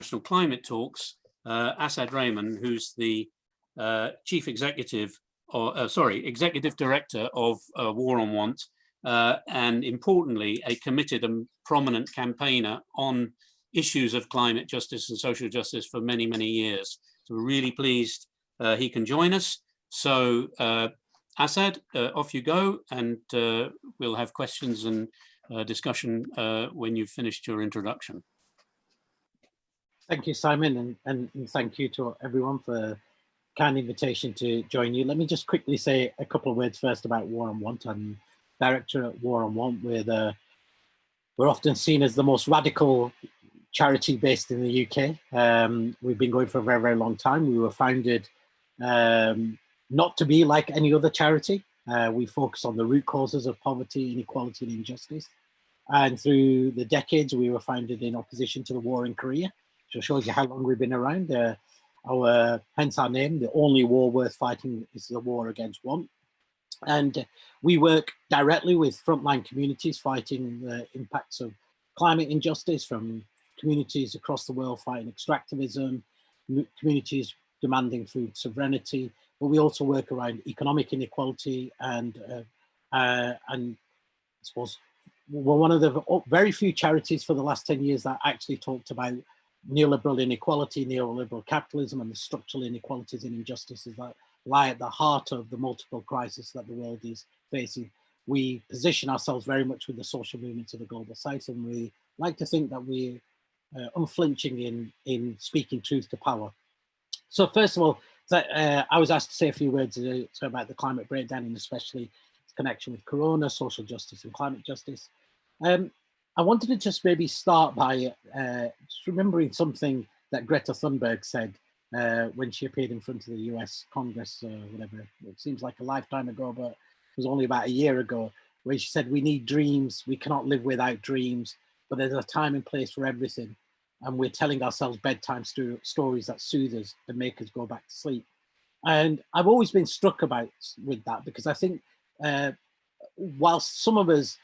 International Climate Talks, Asad Rehman, who's the Executive Director of War on Want, and importantly, a committed and prominent campaigner on issues of climate justice and social justice for many, many years. So we're really pleased he can join us. So Asad, off you go, and we'll have questions and discussion when you've finished your introduction. Thank you, Simon, and thank you to everyone for the kind invitation to join you. Let me just quickly say a couple of words first about War on Want. I'm director at War on Want. We're often seen as the most radical charity based in the UK. We've been going for a very, very long time. We were founded not to be like any other charity. We focus on the root causes of poverty, inequality, and injustice. And through the decades, we were founded in opposition to the war in Korea, which shows you how long we've been around. Hence our name, the only war worth fighting is the war against want. And we work directly with frontline communities fighting the impacts of climate injustice, from communities across the world fighting extractivism, communities demanding food sovereignty, but we also work around economic inequality and I suppose we're one of the very few charities for the last 10 years that actually talked about neoliberal inequality, neoliberal capitalism, and the structural inequalities and injustices that lie at the heart of the multiple crises that the world is facing. We position ourselves very much with the social movements of the global south, and we like to think that we're unflinching in speaking truth to power. So first of all, I was asked to say a few words about the climate breakdown, and especially its connection with Corona, social justice and climate justice. I wanted to just maybe start by just remembering something that Greta Thunberg said when she appeared in front of the US Congress, whatever, it seems like a lifetime ago, but it was only about a year ago, where she said, "We need dreams, we cannot live without dreams, but there's a time and place for everything. And we're telling ourselves bedtime stories that soothe us and make us go back to sleep." And I've always been struck with that, because I think whilst some of us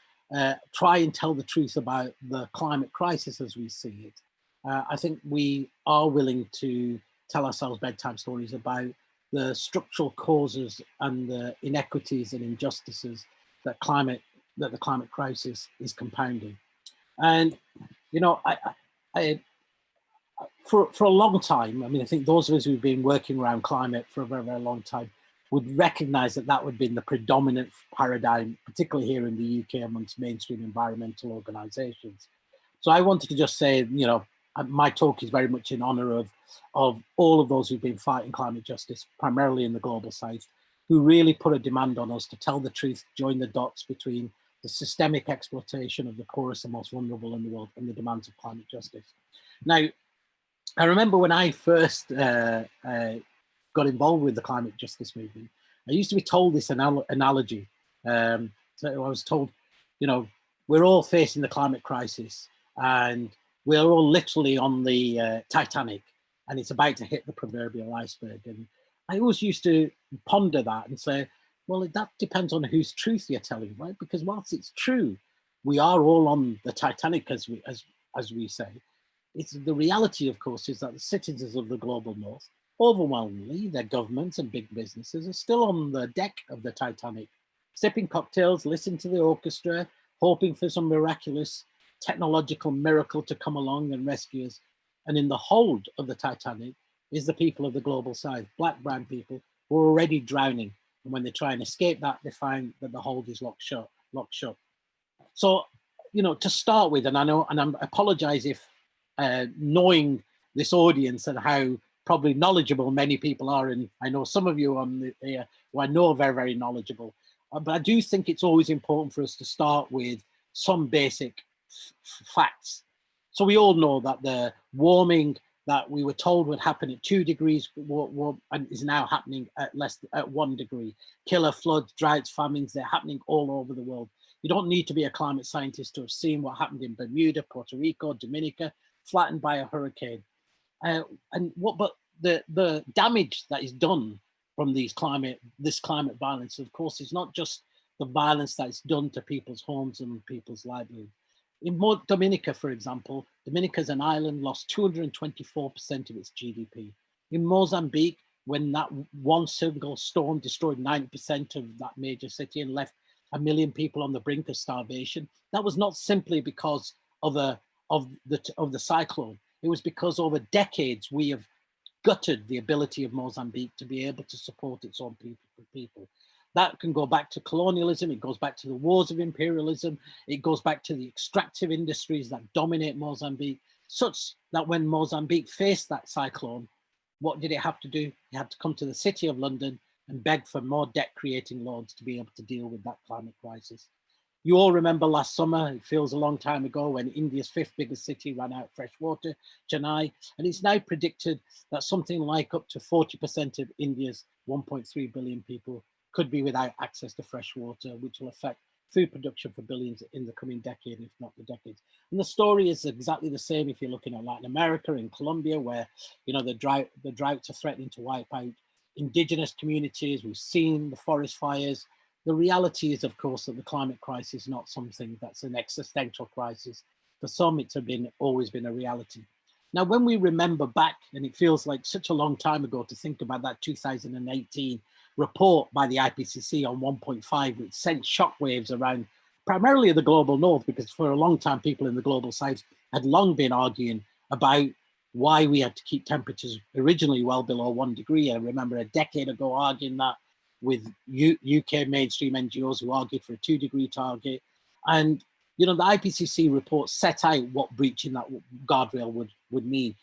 try and tell the truth about the climate crisis as we see it, I think we are willing to tell ourselves bedtime stories about the structural causes and the inequities and injustices that the climate crisis is compounding. And you know, for a long time, I mean, I think those of us who've been working around climate for a very, very long time would recognize that that would have been the predominant paradigm, particularly here in the UK amongst mainstream environmental organizations. So I wanted to just say, you know, my talk is very much in honor of all of those who've been fighting climate justice, primarily in the global south, who really put a demand on us to tell the truth, join the dots between the systemic exploitation of the poorest and most vulnerable in the world and the demands of climate justice. Now, I remember when I first got involved with the climate justice movement, I used to be told this analogy. So I was told, you know, we're all facing the climate crisis and we're all literally on the Titanic and it's about to hit the proverbial iceberg. And I always used to ponder that and say, well, that depends on whose truth you're telling, right? Because whilst it's true, we are all on the Titanic, as we say. It's the reality, of course, is that the citizens of the global north, overwhelmingly, their governments and big businesses, are still on the deck of the Titanic, sipping cocktails, listening to the orchestra, hoping for some miraculous technological miracle to come along and rescue us. And in the hold of the Titanic is the people of the global south, black, brown people, who are already drowning. And when they try and escape that, they find that the hold is locked shut. So, you know, to start with, and I apologize if knowing this audience and how probably knowledgeable many people are, and I know some of you on here who I know are very, very knowledgeable, but I do think it's always important for us to start with some basic facts. So we all know that the warming that we were told would happen at 2 degrees and is now happening at 1 degree. Killer floods, droughts, famines, they're happening all over the world. You don't need to be a climate scientist to have seen what happened in Bermuda, Puerto Rico, Dominica, flattened by a hurricane. But the damage that is done from this climate violence, of course, is not just the violence that is done to people's homes and people's livelihoods. In Dominica, for example, Dominica as an island lost 224% of its GDP. In Mozambique, when that one single storm destroyed 90% of that major city and left 1 million people on the brink of starvation, that was not simply because of the cyclone. It was because over decades we have gutted the ability of Mozambique to be able to support its own people. That can go back to colonialism, it goes back to the wars of imperialism, it goes back to the extractive industries that dominate Mozambique, such that when Mozambique faced that cyclone, what did it have to do? It had to come to the City of London and beg for more debt-creating loans to be able to deal with that climate crisis. You all remember last summer, it feels a long time ago, when India's 5th biggest city ran out of fresh water, Chennai, and it's now predicted that something like up to 40% of India's 1.3 billion people could be without access to fresh water, which will affect food production for billions in the coming decade, if not the decades. And the story is exactly the same if you're looking at Latin America, in Colombia, where the droughts are threatening to wipe out indigenous communities. We've seen the forest fires. The reality is, of course, that the climate crisis is not something that's an existential crisis. For some, it's always been a reality. Now, when we remember back, and it feels like such a long time ago to think about that 2018 report by the IPCC on 1.5, which sent shockwaves around primarily the global north, because for a long time, people in the global south had long been arguing about why we had to keep temperatures originally well below 1 degree. I remember a decade ago arguing that with UK mainstream NGOs who argued for a 2-degree target. And the IPCC report set out what breaching that guardrail would mean.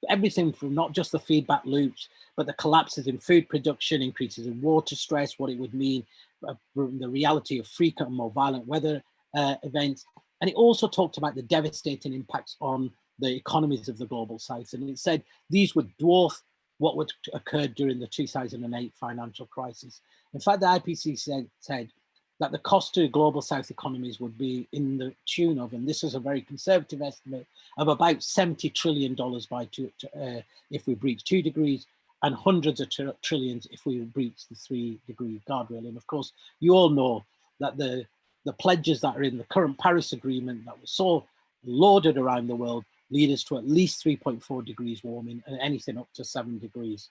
Everything from not just the feedback loops, but the collapses in food production, increases in water stress, what it would mean, the reality of frequent and more violent weather events. And it also talked about the devastating impacts on the economies of the global south. And it said these would dwarf what would occur during the 2008 financial crisis. In fact, the IPCC said that the cost to global south economies would be in the tune of, and this is a very conservative estimate, of about $70 trillion if we breach 2 degrees, and hundreds of trillions if we breach the 3-degree guardrail. And of course, you all know that the pledges that are in the current Paris Agreement that was so lauded around the world lead us to at least 3.4 degrees warming and anything up to 7 degrees.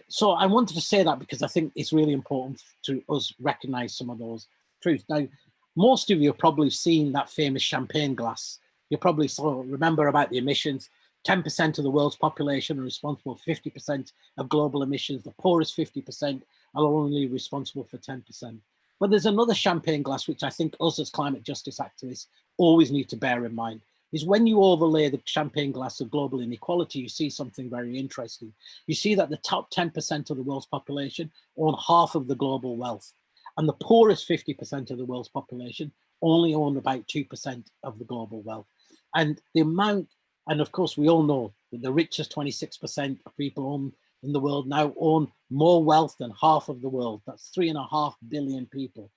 So I wanted to say that because I think it's really important to us recognize some of those truths. Now, most of you have probably seen that famous champagne glass. You probably remember about the emissions. 10% of the world's population are responsible for 50% of global emissions. The poorest 50% are only responsible for 10%. But there's another champagne glass, which I think us as climate justice activists always need to bear in mind, is when you overlay the champagne glass of global inequality, you see something very interesting. You see that the top 10% of the world's population own half of the global wealth, and the poorest 50% of the world's population only own about 2% of the global wealth. And the amount, and of course, we all know that the richest 26% of people in the world now own more wealth than half of the world. That's 3.5 billion people.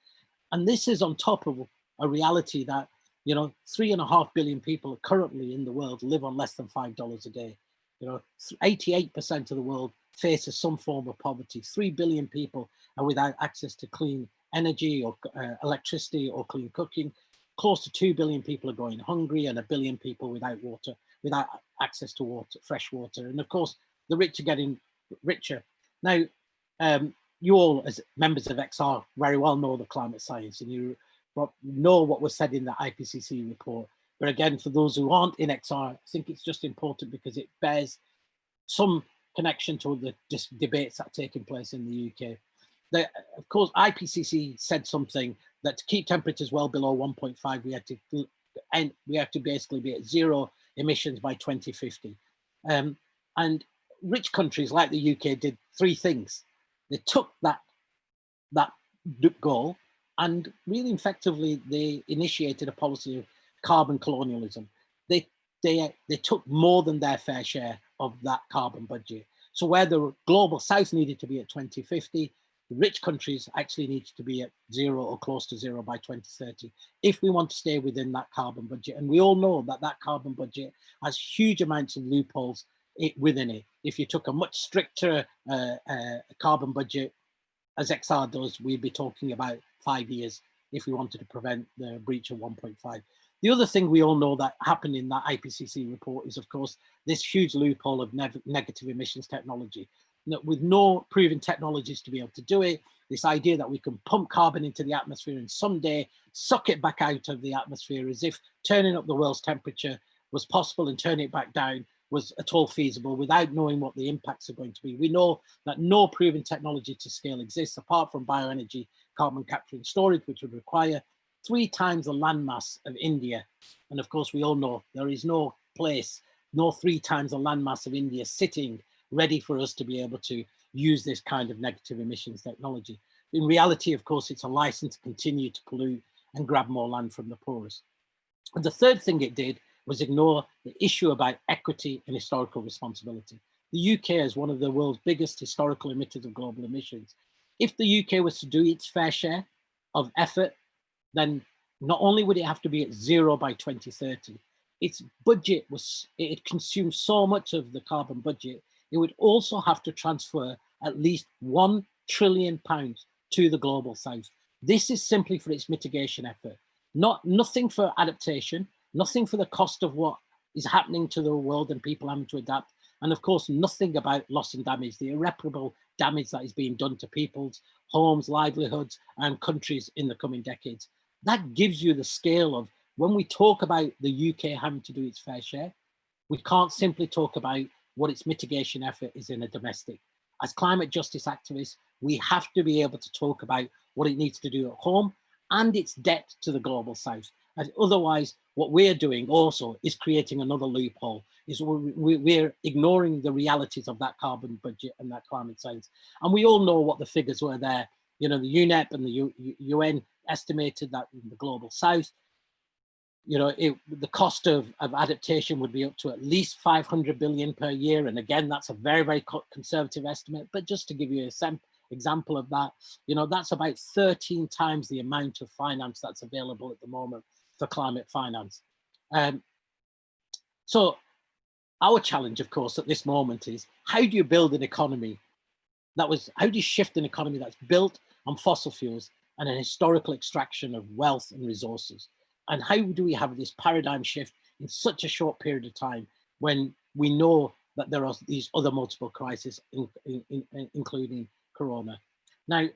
And this is on top of a reality that 3.5 billion people currently in the world live on less than $5 a day. 88% of the world faces some form of poverty. 3 billion people are without access to clean energy or electricity or clean cooking. Close to 2 billion people are going hungry, and 1 billion people without water, without access to water, fresh water. And of course, the rich are getting richer. Now, you all as members of XR very well know the climate science, and you know what was said in the IPCC report. But again, for those who aren't in XR, I think it's just important because it bears some connection to the debates that are taking place in the UK. Of course, IPCC said something that to keep temperatures well below 1.5, we have to basically be at 0 emissions by 2050. And rich countries like the UK did 3 things. They took that goal, and really effectively, they initiated a policy of carbon colonialism. They took more than their fair share of that carbon budget. So where the global south needed to be at 2050, the rich countries actually needed to be at 0 or close to 0 by 2030 if we want to stay within that carbon budget. And we all know that that carbon budget has huge amounts of loopholes within it. If you took a much stricter carbon budget, as XR does, we'd be talking about 5 years if we wanted to prevent the breach of 1.5. The other thing we all know that happened in that IPCC report is, of course, this huge loophole of negative emissions technology. With no proven technologies to be able to do it, this idea that we can pump carbon into the atmosphere and someday suck it back out of the atmosphere, as if turning up the world's temperature was possible and turning it back down was at all feasible without knowing what the impacts are going to be. We know that no proven technology to scale exists apart from bioenergy, carbon capture and storage, which would require 3 times the landmass of India. And of course, we all know there is no place, no 3 times the landmass of India sitting ready for us to be able to use this kind of negative emissions technology. In reality, of course, it's a license to continue to pollute and grab more land from the poorest. And the third thing it did was ignore the issue about equity and historical responsibility. The UK is one of the world's biggest historical emitters of global emissions. If the UK was to do its fair share of effort, then not only would it have to be at 0 by 2030, its budget it consumed so much of the carbon budget, it would also have to transfer at least £1 trillion to the global south. This is simply for its mitigation effort, nothing for adaptation, nothing for the cost of what is happening to the world and people having to adapt, and of course, nothing about loss and damage, the irreparable damage that is being done to people's homes, livelihoods, and countries in the coming decades. That gives you the scale of when we talk about the UK having to do its fair share, we can't simply talk about what its mitigation effort is in a domestic. As climate justice activists, we have to be able to talk about what it needs to do at home and its debt to the global south. And otherwise, what we're doing also is creating another loophole, is we're ignoring the realities of that carbon budget and that climate science. And we all know what the figures were there. You know, the UNEP and the UN estimated that in the global south, you know, the cost of adaptation would be up to at least 500 billion per year. And again, that's a very, very conservative estimate. But just to give you an example of that, you know, that's about 13 times the amount of finance that's available at the moment for climate finance. So our challenge, of course, at this moment is how do you build an economy how do you shift an economy that's built on fossil fuels and an historical extraction of wealth and resources? And how do we have this paradigm shift in such a short period of time when we know that there are these other multiple crises, including Corona? Now,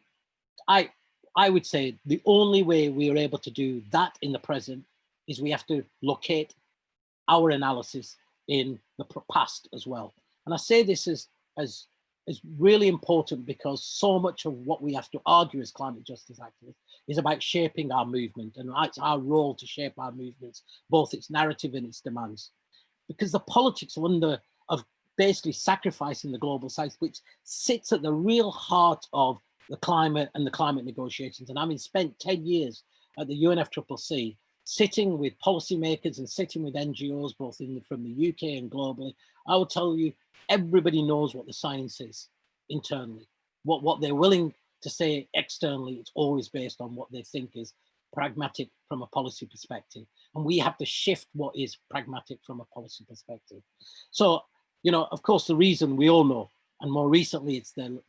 I would say the only way we are able to do that in the present is we have to locate our analysis in the past as well. And I say this as really important because so much of what we have to argue as climate justice activists is about shaping our movement, and it's our role to shape our movements, both its narrative and its demands. Because the politics of basically sacrificing the global south, which sits at the real heart of the climate and the climate negotiations. And having spent 10 years at the UNFCCC, sitting with policymakers and sitting with NGOs, both from the UK and globally, I will tell you, everybody knows what the science is internally. What they're willing to say externally, it's always based on what they think is pragmatic from a policy perspective. And we have to shift what is pragmatic from a policy perspective. So, you know, of course, the reason we all know, and more recently, it's the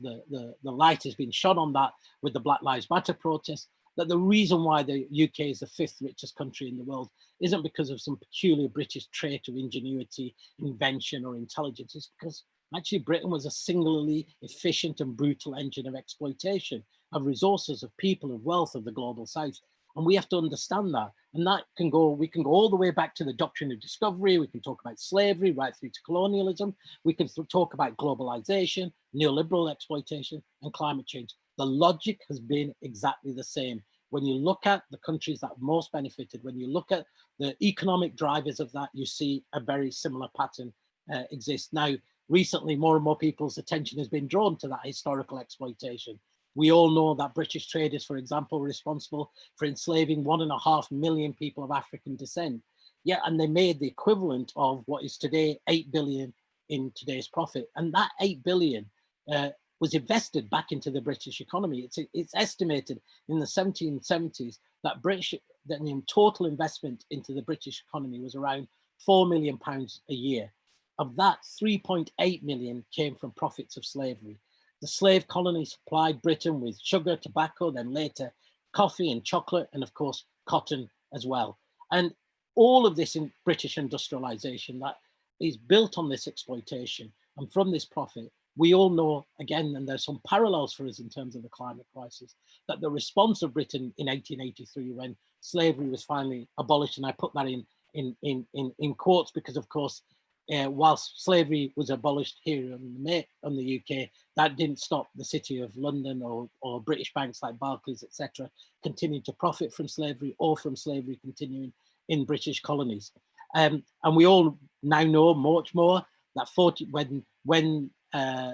light has been shone on that with the Black Lives Matter protests, that the reason why the UK is the 5th richest country in the world isn't because of some peculiar British trait of ingenuity, invention, or intelligence. It's because actually Britain was a singularly efficient and brutal engine of exploitation of resources, of people, of wealth of the global south. And we have to understand that. And that we can go all the way back to the doctrine of discovery. We can talk about slavery right through to colonialism. We can talk about globalization, neoliberal exploitation, and climate change. The logic has been exactly the same. When you look at the countries that have most benefited, when you look at the economic drivers of that, you see a very similar pattern exist. Now, recently, more and more people's attention has been drawn to that historical exploitation. We all know that British traders, for example, were responsible for enslaving 1.5 million people of African descent. Yeah, and they made the equivalent of what is today 8 billion in today's profit. And that 8 billion was invested back into the British economy. It's estimated in the 1770s that the total investment into the British economy was around £4 million a year. Of that, 3.8 million came from profits of slavery. The slave colony supplied Britain with sugar, tobacco, then later coffee and chocolate, and of course, cotton as well. And all of this in British industrialization that is built on this exploitation and from this profit, we all know, again, and there's some parallels for us in terms of the climate crisis, that the response of Britain in 1883, when slavery was finally abolished, and I put that in quotes because, of course, whilst slavery was abolished here in the UK, that didn't stop the City of London or British banks like Barclays, etc., continuing to profit from slavery or from slavery continuing in British colonies. And we all now know much more that when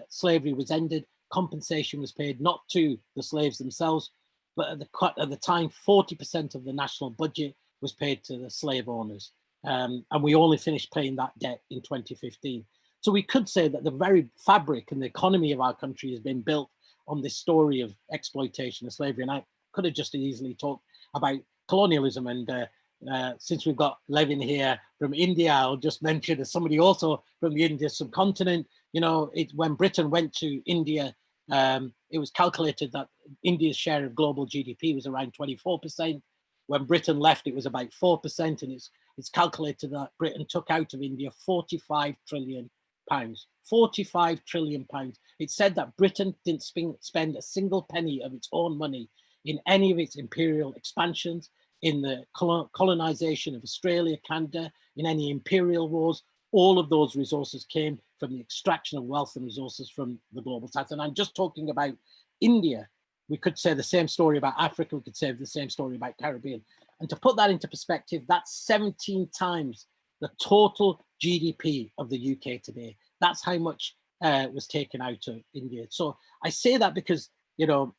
slavery was ended, compensation was paid not to the slaves themselves, but at the time, 40% of the national budget was paid to the slave owners. And we only finished paying that debt in 2015. So we could say that the very fabric and the economy of our country has been built on this story of exploitation of slavery. And I could have just easily talked about colonialism. And since we've got Levin here from India, I'll just mention as somebody also from the Indian subcontinent, you know, when Britain went to India, it was calculated that India's share of global GDP was around 24%. When Britain left, it was about 4%, and it's calculated that Britain took out of India 45 trillion pounds. 45 trillion pounds. It said that Britain didn't spend a single penny of its own money in any of its imperial expansions, in the colonization of Australia, Canada, in any imperial wars. All of those resources came from the extraction of wealth and resources from the global south. And I'm just talking about India. We could say the same story about Africa. We could say the same story about Caribbean. And to put that into perspective, that's 17 times the total GDP of the UK today. That's how much was taken out of India. So I say that because, you know,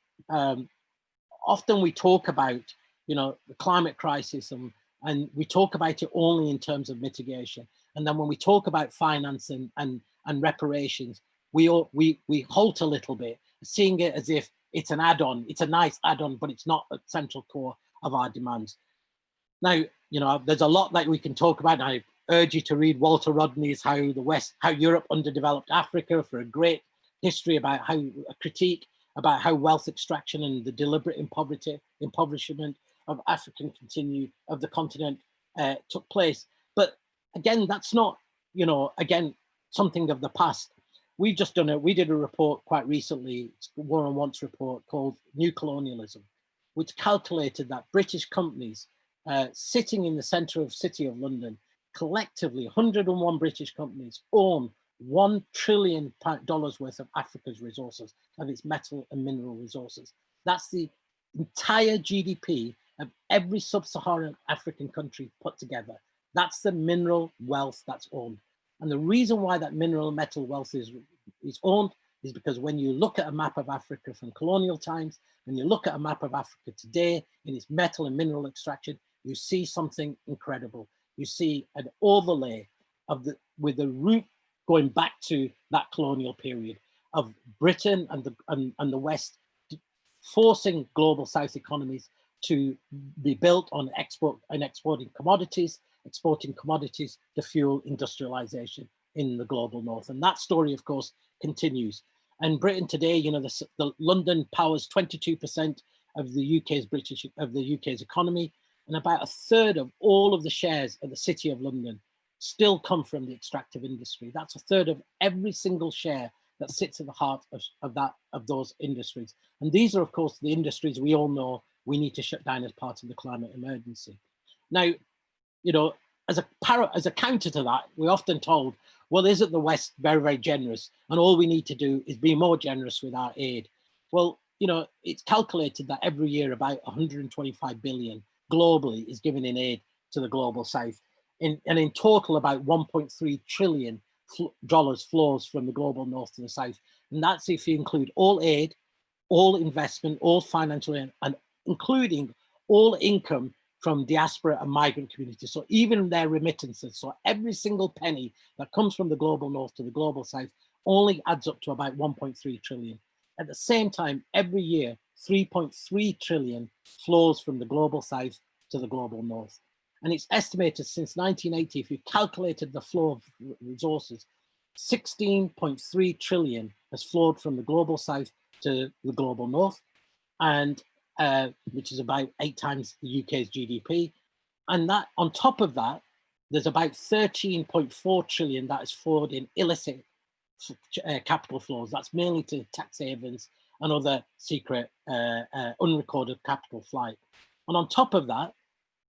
often we talk about, you know, the climate crisis and we talk about it only in terms of mitigation. And then when we talk about finance and reparations, we halt a little bit, seeing it as if it's an add-on. It's a nice add-on, but it's not a central core of our demands. Now, you know, there's a lot that we can talk about. And I urge you to read Walter Rodney's how Europe underdeveloped Africa, for a great history about how a critique about how wealth extraction and the deliberate impoverishment of the continent took place. But again, that's not, you know, again, something of the past. We've just done it. We did a report quite recently, it's a War on Wants report called New Colonialism, which calculated that British companies sitting in the center of City of London, collectively 101 British companies own $1 trillion worth of Africa's resources, of its metal and mineral resources. That's the entire GDP of every sub-Saharan African country put together. That's the mineral wealth that's owned. And the reason why that mineral metal wealth is owned is because when you look at a map of Africa from colonial times, and you look at a map of Africa today in its metal and mineral extraction, you see something incredible. You see an overlay with the root going back to that colonial period of Britain and the West forcing global South economies to be built on exporting commodities to fuel industrialization in the global north. And that story, of course, continues. And Britain today, you know, the London powers 22% of the UK's economy, and about a third of all of the shares of the City of London still come from the extractive industry. That's a third of every single share that sits at the heart of those industries. And these are, of course, the industries we all know we need to shut down as part of the climate emergency. Now, you know, as a counter to that, we're often told, well, isn't the West very, very generous? And all we need to do is be more generous with our aid. Well, you know, it's calculated that every year about 125 billion globally is given in aid to the global South. And in total, about $1.3 trillion flows from the global North to the South. And that's if you include all aid, all investment, all financial, and including all income from diaspora and migrant communities. So even their remittances, so every single penny that comes from the global North to the global South only adds up to about 1.3 trillion. At the same time, every year, 3.3 trillion flows from the global South to the global North. And it's estimated since 1980, if you calculated the flow of resources, 16.3 trillion has flowed from the global South to the global North, and which is about 8 times the UK's GDP. And that on top of that, there's about 13.4 trillion that is flowed in illicit capital flows. That's mainly to tax havens and other secret unrecorded capital flight. And on top of that,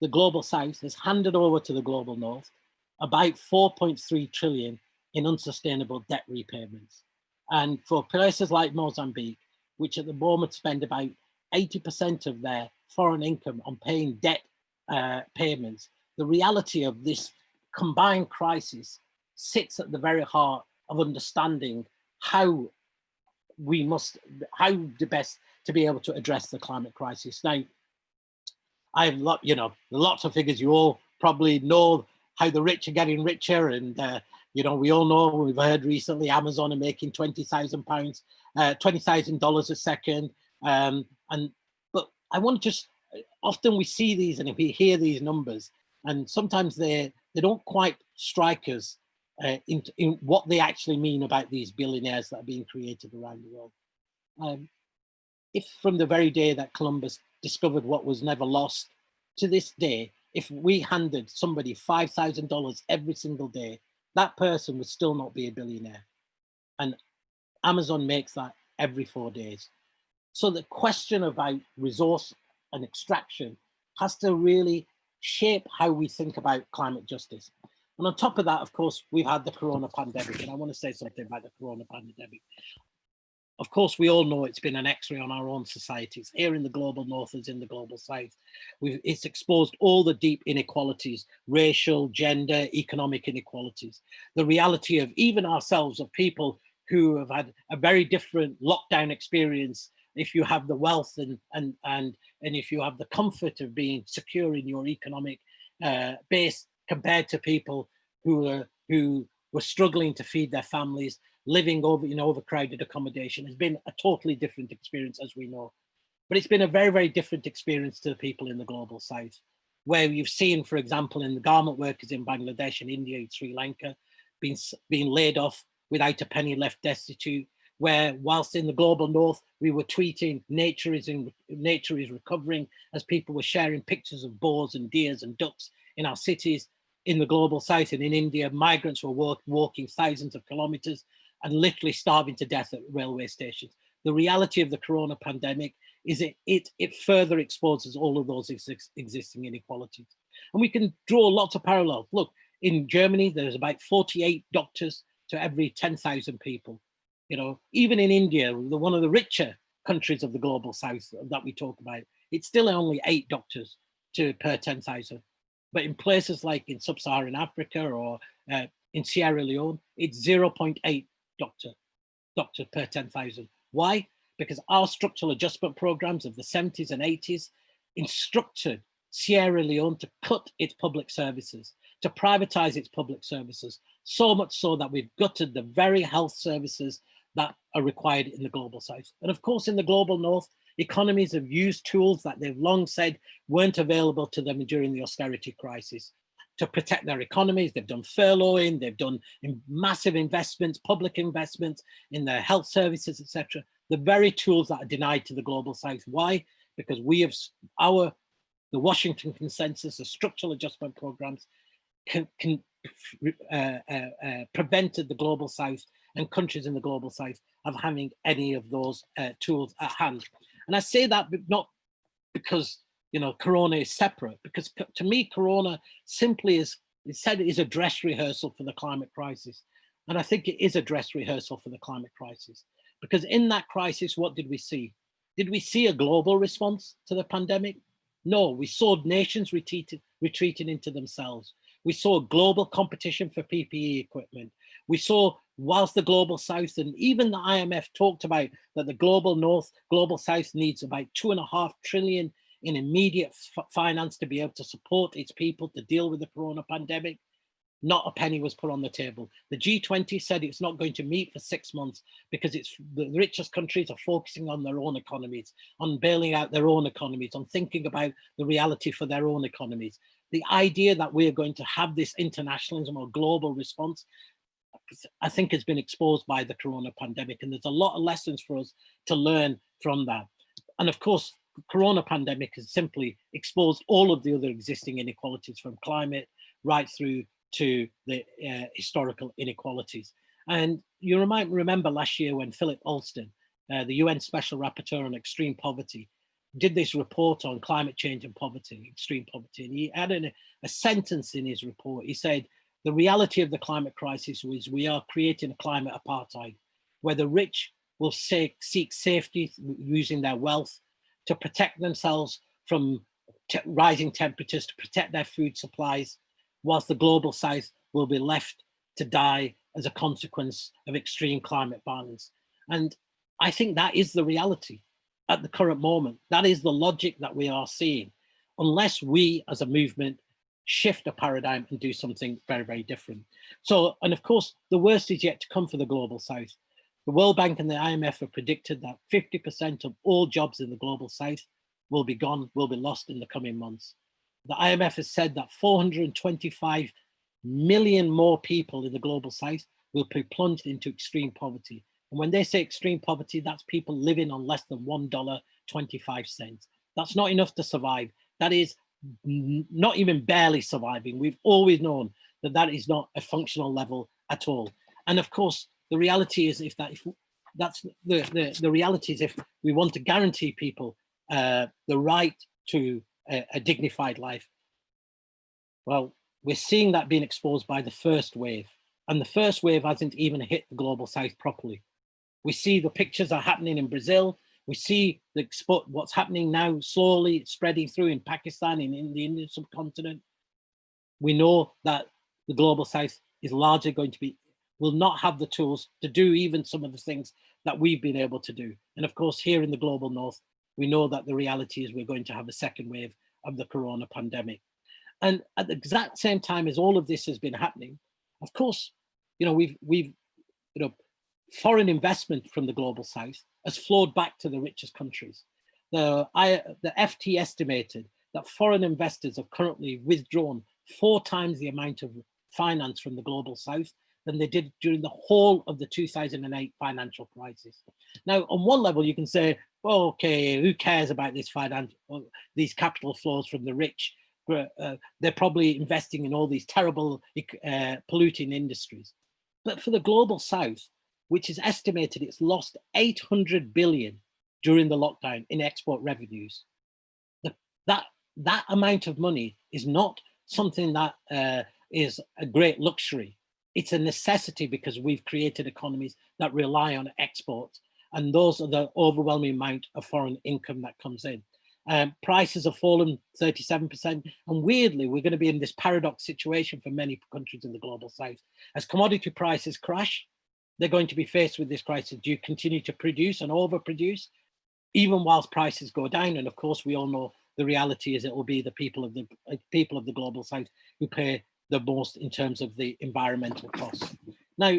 the global south has handed over to the global north about 4.3 trillion in unsustainable debt repayments. And for places like Mozambique, which at the moment spend about 80% of their foreign income on paying debt payments, the reality of this combined crisis sits at the very heart of understanding how the best to be able to address the climate crisis. Now, I have lots of figures. You all probably know how the rich are getting richer, and we all know, we've heard recently Amazon are making £20,000, $20,000 a second. But I want to just, often we see these and we hear these numbers, and sometimes they don't quite strike us in what they actually mean about these billionaires that are being created around the world. If from the very day that Columbus discovered what was never lost to this day, if we handed somebody $5,000 every single day, that person would still not be a billionaire. And Amazon makes that every 4 days. So the question about resource and extraction has to really shape how we think about climate justice. And on top of that, of course, we've had the corona pandemic, and I want to say something about the corona pandemic. Of course, we all know it's been an X-ray on our own societies, here in the global north as in the global south. It's exposed all the deep inequalities, racial, gender, economic inequalities. The reality of even ourselves, of people who have had a very different lockdown experience. If you have the wealth and if you have the comfort of being secure in your economic base, compared to people who were struggling to feed their families, living in overcrowded accommodation, has been a totally different experience, as we know. But it's been a very, very different experience to the people in the global south, where you've seen, for example, in the garment workers in Bangladesh and India and Sri Lanka, being laid off without a penny, left destitute, where whilst in the global north, we were tweeting nature is recovering, as people were sharing pictures of boars and deers and ducks in our cities. In the global south and in India, migrants were walking thousands of kilometers and literally starving to death at railway stations. The reality of the corona pandemic is it further exposes all of those existing inequalities. And we can draw lots of parallels. Look, in Germany, there's about 48 doctors to every 10,000 people. Even in India, one of the richer countries of the global south that we talk about, it's still only 8 doctors per 10,000. But in places like in sub-Saharan Africa or in Sierra Leone, it's 0.8 doctor per 10,000. Why? Because our structural adjustment programs of the 70s and 80s instructed Sierra Leone to cut its public services, to privatize its public services, so much so that we've gutted the very health services that are required in the global south. And of course, in the global north, economies have used tools that they've long said weren't available to them during the austerity crisis to protect their economies. They've done furloughing, they've done massive investments, public investments in their health services, etc. The very tools that are denied to the global south. Why? Because we have the Washington Consensus, the structural adjustment programs prevented the global south and countries in the global south of having any of those tools at hand. And I say that not because corona is separate, because to me corona simply is a dress rehearsal for the climate crisis. And I think it is a dress rehearsal for the climate crisis, because in that crisis, what did we see? Did we see a global response to the pandemic? No, we saw nations retreating into themselves. We saw global competition for PPE equipment. We saw, whilst the global south and even the IMF talked about that the global north, global south needs about 2.5 trillion in immediate finance to be able to support its people to deal with the corona pandemic, not a penny was put on the table. The G20 said it's not going to meet for 6 months because the richest countries are focusing on their own economies, on bailing out their own economies, on thinking about the reality for their own economies. The idea that we're going to have this internationalism or global response, I think, has been exposed by the corona pandemic. And there's a lot of lessons for us to learn from that. And of course, corona pandemic has simply exposed all of the other existing inequalities, from climate right through to the historical inequalities. And you might remember last year when Philip Alston, the UN Special Rapporteur on Extreme Poverty, did this report on climate change and poverty, extreme poverty. And he added a sentence in his report. He said, the reality of the climate crisis is we are creating a climate apartheid, where the rich will seek safety using their wealth to protect themselves from rising temperatures, to protect their food supplies, whilst the global south will be left to die as a consequence of extreme climate violence. And I think that is the reality at the current moment. That is the logic that we are seeing, unless we as a movement shift a paradigm and do something very, very different. So, and of course, the worst is yet to come for the global south. The World Bank and the IMF have predicted that 50% of all jobs in the global south will be gone, will be lost in the coming months. The IMF has said that 425 million more people in the global south will be plunged into extreme poverty. And when they say extreme poverty, that's people living on less than $1.25. That's not enough to survive. That is not even barely surviving. We've always known that that is not a functional level at all. And of course, the reality is if we want to guarantee people the right to a dignified life, well, we're seeing that being exposed by the first wave. And the first wave hasn't even hit the global south properly. We see the pictures are happening in Brazil. We see what's happening now, slowly spreading through in Pakistan, in the Indian subcontinent. We know that the global south is largely going to will not have the tools to do even some of the things that we've been able to do. And of course, here in the global north, we know that the reality is we're going to have a second wave of the corona pandemic. And at the exact same time as all of this has been happening, of course, foreign investment from the global south has flowed back to the richest countries. The FT estimated that foreign investors have currently withdrawn 4 times the amount of finance from the global south than they did during the whole of the 2008 financial crisis. Now, on one level, you can say, well, okay, who cares about these capital flows from the rich? They're probably investing in all these terrible polluting industries. But for the global south, which is estimated it's lost 800 billion during the lockdown in export revenues, that amount of money is not something that is a great luxury. It's a necessity because we've created economies that rely on exports, and those are the overwhelming amount of foreign income that comes in. Prices have fallen 37%, and weirdly, we're going to be in this paradox situation for many countries in the global south. As commodity prices crash, they're going to be faced with this crisis. Do you continue to produce and overproduce, even whilst prices go down? And of course, we all know the reality is it will be the people of the global south who pay the most in terms of the environmental costs. Now,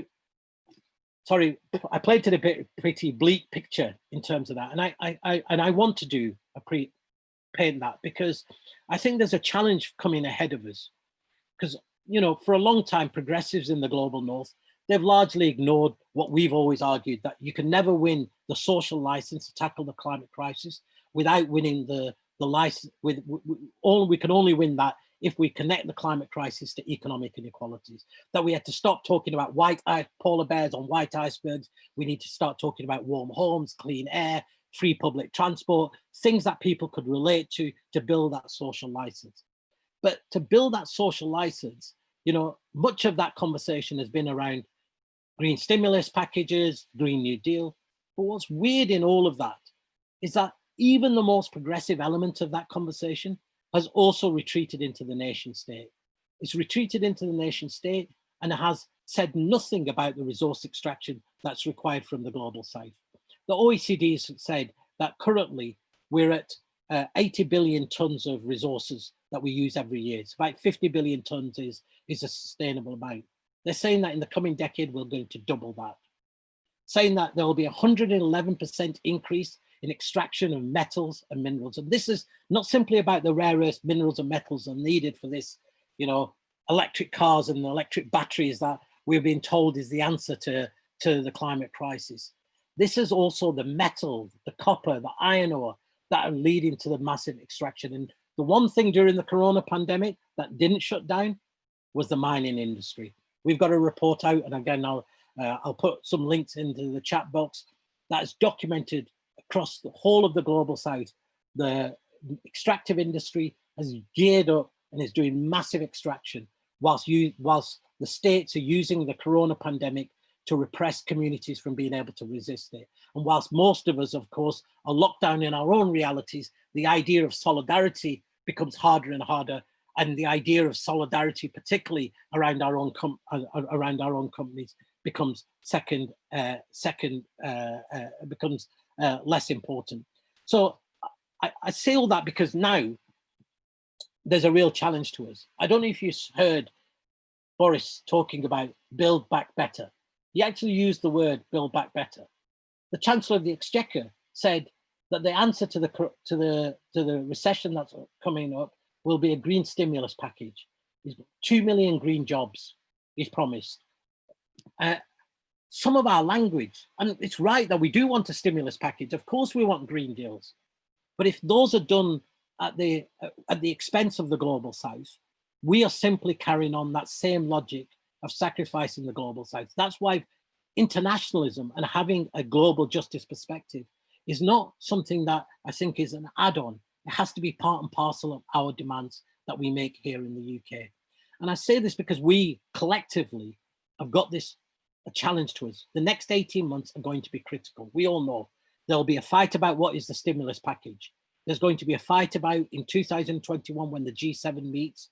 sorry, I painted a pretty bleak picture in terms of that, and I want to do paint that because I think there's a challenge coming ahead of us. Because for a long time, progressives in the global north, they've largely ignored what we've always argued, that you can never win the social license to tackle the climate crisis without winning the license. We can only win that if we connect the climate crisis to economic inequalities. That we had to stop talking about polar bears on white icebergs. We need to start talking about warm homes, clean air, free public transport, things that people could relate to build that social license. But to build that social license, much of that conversation has been around green stimulus packages, Green New Deal. But what's weird in all of that is that even the most progressive element of that conversation has also retreated into the nation state. It's retreated into the nation state and has said nothing about the resource extraction that's required from the global south. The OECD has said that currently we're at 80 billion tons of resources that we use every year. It's about 50 billion tons is a sustainable amount. They're saying that in the coming decade, we're going to double that. Saying that there will be 111% increase in extraction of metals and minerals. And this is not simply about the rare earth minerals and metals that are needed for this, electric cars and electric batteries that we're being told is the answer to the climate crisis. This is also the metal, the copper, the iron ore, that are leading to the massive extraction. And the one thing during the corona pandemic that didn't shut down was the mining industry. We've got a report out, and again, I'll put some links into the chat box, that is documented across the whole of the global south. The extractive industry has geared up and is doing massive extraction, whilst the states are using the corona pandemic to repress communities from being able to resist it. And whilst most of us, of course, are locked down in our own realities, the idea of solidarity becomes harder and harder. And the idea of solidarity, particularly around our own companies, becomes becomes less important. So I say all that because now there's a real challenge to us. I don't know if you heard Boris talking about build back better. He actually used the word build back better. The Chancellor of the Exchequer said that the answer to the recession that's coming up will be a green stimulus package. 2 million green jobs is promised. Some of our language, and it's right that we do want a stimulus package. Of course we want green deals, but if those are done at the expense of the global south, we are simply carrying on that same logic of sacrificing the global south. That's why internationalism and having a global justice perspective is not something that I think is an add-on. It has to be part and parcel of our demands that we make here in the UK. And I say this because we collectively have got this a challenge to us. The next 18 months are going to be critical. We all know there'll be a fight about what is the stimulus package. There's going to be a fight about in 2021 when the G7 meets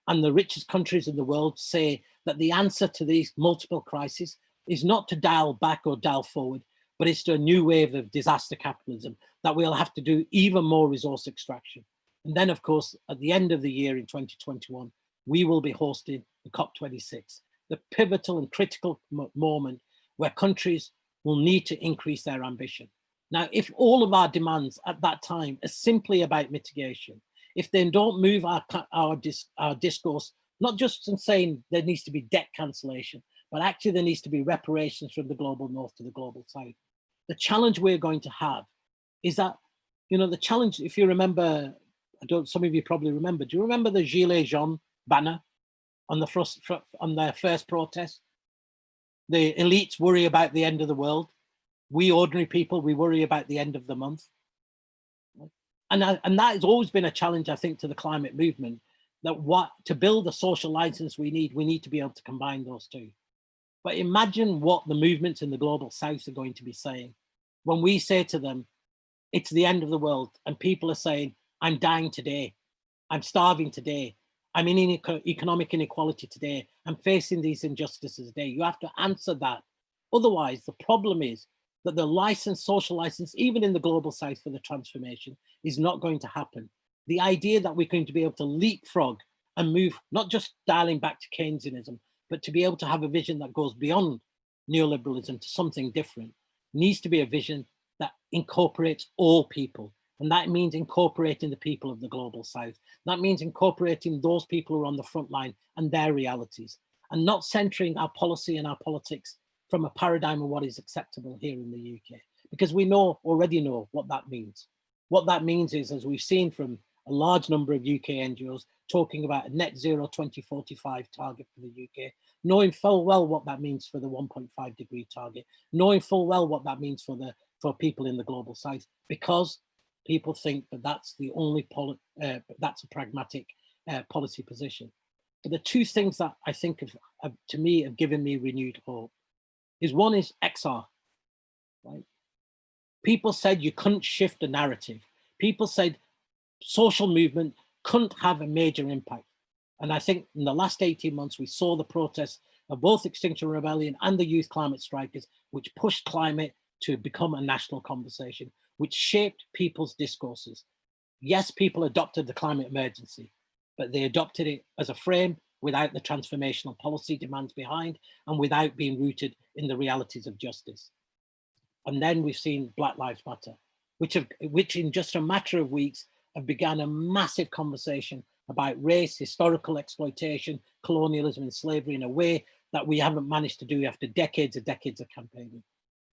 and the richest countries in the world say that the answer to these multiple crises is not to dial back or dial forward, but it's to a new wave of disaster capitalism that we'll have to do even more resource extraction. And then, of course, at the end of the year in 2021, we will be hosting the COP26, the pivotal and critical moment where countries will need to increase their ambition. Now, if all of our demands at that time are simply about mitigation, if they don't move our discourse, not just in saying there needs to be debt cancellation, but actually there needs to be reparations from the global north to the global south. The challenge we're going to have is that, you know, the challenge, if you remember, some of you probably remember, do you remember the Gilets jaunes banner on their first protest? The elites worry about the end of the world. We ordinary people, we worry about the end of the month. And that has always been a challenge, I think, to the climate movement, that to build the social license we need to be able to combine those two. But imagine what the movements in the global south are going to be saying when we say to them, it's the end of the world, and people are saying, I'm dying today, I'm starving today, I'm in economic inequality today, I'm facing these injustices today. You have to answer that. Otherwise, the problem is that the social license, even in the global south for the transformation, is not going to happen. The idea that we're going to be able to leapfrog and move, not just dialing back to Keynesianism, but to be able to have a vision that goes beyond neoliberalism to something different, needs to be a vision that incorporates all people. And that means incorporating the people of the global south. That means incorporating those people who are on the front line and their realities, and not centering our policy and our politics from a paradigm of what is acceptable here in the UK, because we already know what that means. What that means is, as we've seen from a large number of UK NGOs talking about a net zero 2045 target for the UK, knowing full well what that means for the 1.5 degree target, knowing full well what that means for people in the global south, because people think that that's the only that's a pragmatic policy position. But the two things that I think to me have given me renewed hope is, one is XR, right? People said you couldn't shift the narrative. People said social movement couldn't have a major impact. And I think in the last 18 months, we saw the protests of both Extinction Rebellion and the Youth Climate Strikers, which pushed climate to become a national conversation, which shaped people's discourses. Yes, people adopted the climate emergency, but they adopted it as a frame without the transformational policy demands behind and without being rooted in the realities of justice. And then we've seen Black Lives Matter, which in just a matter of weeks have begun a massive conversation about race, historical exploitation, colonialism and slavery in a way that we haven't managed to do after decades and decades of campaigning.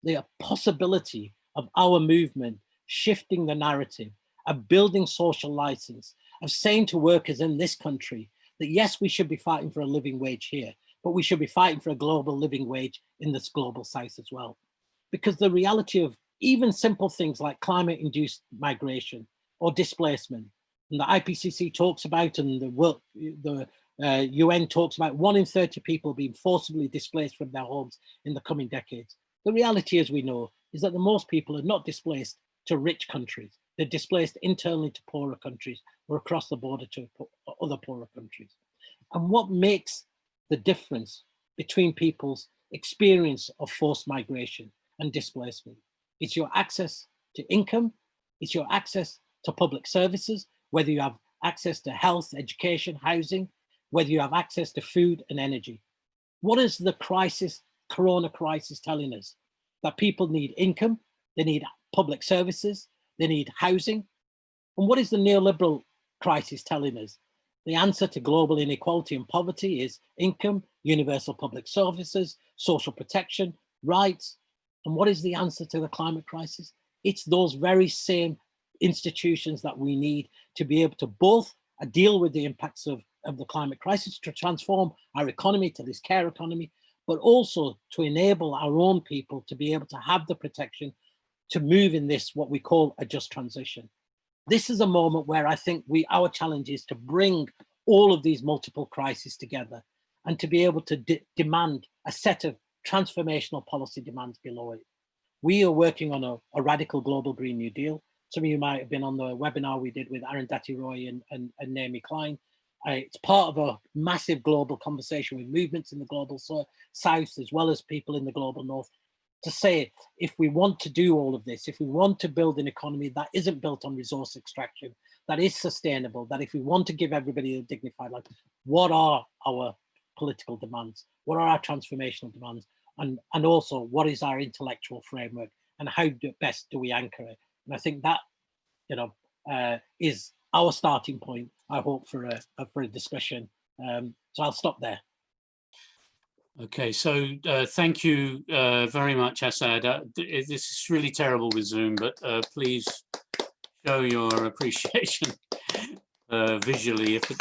The possibility of our movement shifting the narrative of building social license, of saying to workers in this country that yes, we should be fighting for a living wage here, but we should be fighting for a global living wage in this global south as well. Because the reality of even simple things like climate-induced migration or displacement, and the IPCC talks about, and the UN talks about 1 in 30 people being forcibly displaced from their homes in the coming decades. The reality, as we know, is that the most people are not displaced to rich countries. They're displaced internally to poorer countries or across the border to other poorer countries. And what makes the difference between people's experience of forced migration and displacement? It's your access to income, it's your access to public services, whether you have access to health, education, housing, whether you have access to food and energy. What is the crisis, Corona crisis, telling us? That people need income, they need public services, they need housing. And what is the neoliberal crisis telling us? The answer to global inequality and poverty is income, universal public services, social protection, rights. And what is the answer to the climate crisis? It's those very same institutions that we need to be able to both deal with the impacts of the climate crisis, to transform our economy to this care economy, but also to enable our own people to be able to have the protection to move in this, what we call a just transition. This is a moment where I think our challenge is to bring all of these multiple crises together and to be able to demand a set of transformational policy demands below it. We are working on a radical global Green New Deal. Some of you might have been on the webinar we did with Arundhati Roy and Naomi Klein. It's part of a massive global conversation with movements in the global south, as well as people in the global north, to say, if we want to do all of this, if we want to build an economy that isn't built on resource extraction, that is sustainable, that if we want to give everybody a dignified life, what are our political demands? What are our transformational demands? And also, what is our intellectual framework? And how best do we anchor it? And I think that, is our starting point, I hope, for a discussion. So I'll stop there. Okay, so thank you very much, Asad. This is really terrible with Zoom, but please show your appreciation visually if it,